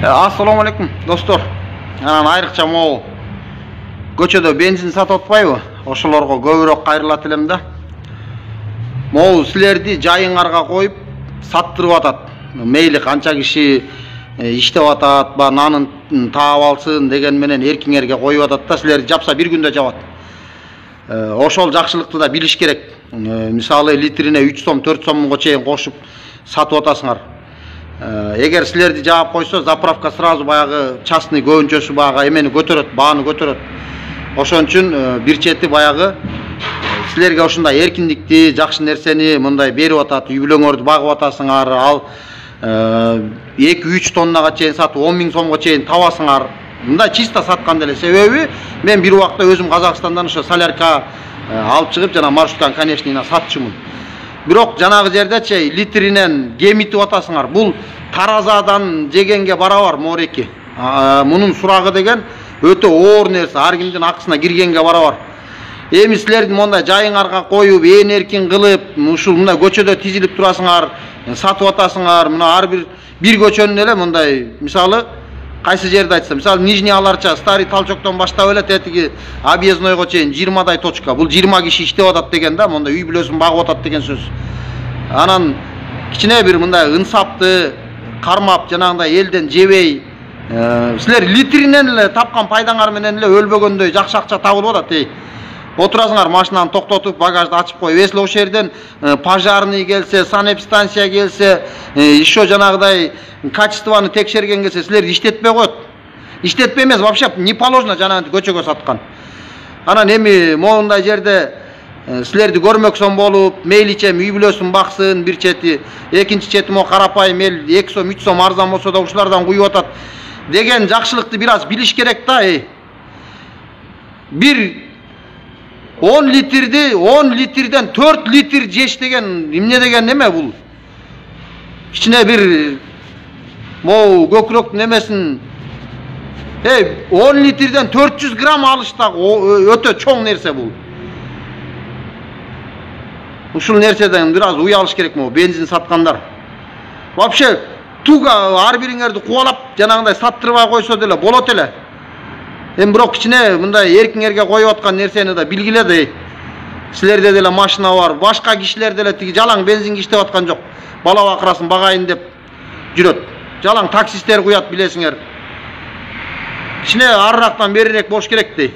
Assalamu alaikum dostlar. Анан айрыкча могу көчөдө бензин сатып атпайбы? Ошолорго көбүрөөк кайрылат элем да. Могу силерди жайыңарга коюп саттырып атат. Мейли канча киши иштеп атат, ба нанын таап алсын деген менен эркиңерге коюп атат да, силерди жапса бир күндө жабат. Ошол жакшылыкты да билиш керек. Мисалы литрине 3 сом, 4 сомго чейин кошуп сатып атасыңар. Эгер силерди жаап койсо, заправка сразу баягы частный көбүнчөсү баягы эмени көтөрөт, бааны көтөрөт. Ошон үчүн бир чети баягы силерге ушундай эркиндикти, жакшы нерсени мындай берип атат, үй бүлөңөрдү багып атасыңар, ал 2-3 тоннага чейин сатып 10 000 сомго чейин табасыңар. Мындай чисто саткан деле. Себеби мен бир убакта өзүм Казакстандан ошо солярка алып чыгып, жана маршруткан конечныйна сатчумун. Бирок жанагы жердечи литринен кемитип атасыңар. Бул таразадан жегенге барабар мореки. Мунун сурагы деген өтө оор нерсе, ар кимдин акысына киргенге барабар. Эми силердин мондай жайыңарга коюп, эркин кылып, ушул мындай көчөдө тизилип турасыңар, сатып атасыңар. Мына ар бир көчөнүн эле мындай, мисалы кайсы жерде айтсам, мисалы Нижний Аларча, Старый Талчоктон баштап эле тетиги объезднойго чейин 20дай точка. Бул 20 киши иштеп атат деген да, монда үй бүлөсүн багып атат деген сөз. Анан кичине бир мындай ынсапты кармап, жанагындай элден жебей, силер литринен эле тапкан пайдаңар менен эле өлбөгөндөй жакшы акча табылып атат. Отурасыңар, машинаны токтотуп, багажды ачып коюп, если ошол жерден пожарный келсе, санэпстанция келсе, еще жанагыдай качествоны текшерген келсе, силерди иштетпей коет. Иштетпей эмес, вообще не положено жанагы көчөгө саткан. Анан эми моундай жерде силерди көрмөксөн болуп, мейличем үй бүлөсүн баксын бир чети, экинчи чети мо карапайым эл 2 сом, 3 сом арзан болсо да ушулардан куюп атат деген жакшылыкты бир аз билиш керек да. Бир 10 литрден 4 литр жеш деген эмне деген неме бул? Кичине бир могу көкүрөктүн эмесин 10 литрден 400 грамм алыш да өтө чоң нерсе бул. Ушул нерседен бир аз уй алыш керек могу бензин саткандар. Вообще туга ар бириңерди кубалап жанагындай саттырбай койсо деле болот эле. Бирок кичине мындай эркиңерге коюп аткан нерсени да билгиле да. Силерде деле машина бар, башка кишилер деле тиги жалаң бензинге иштеп аткан жок. Бала бакырасын багайын деп жүрөт. Жалаң таксисттер куят билесиңер. Кичине арырактан берирээк болуш керек дейт.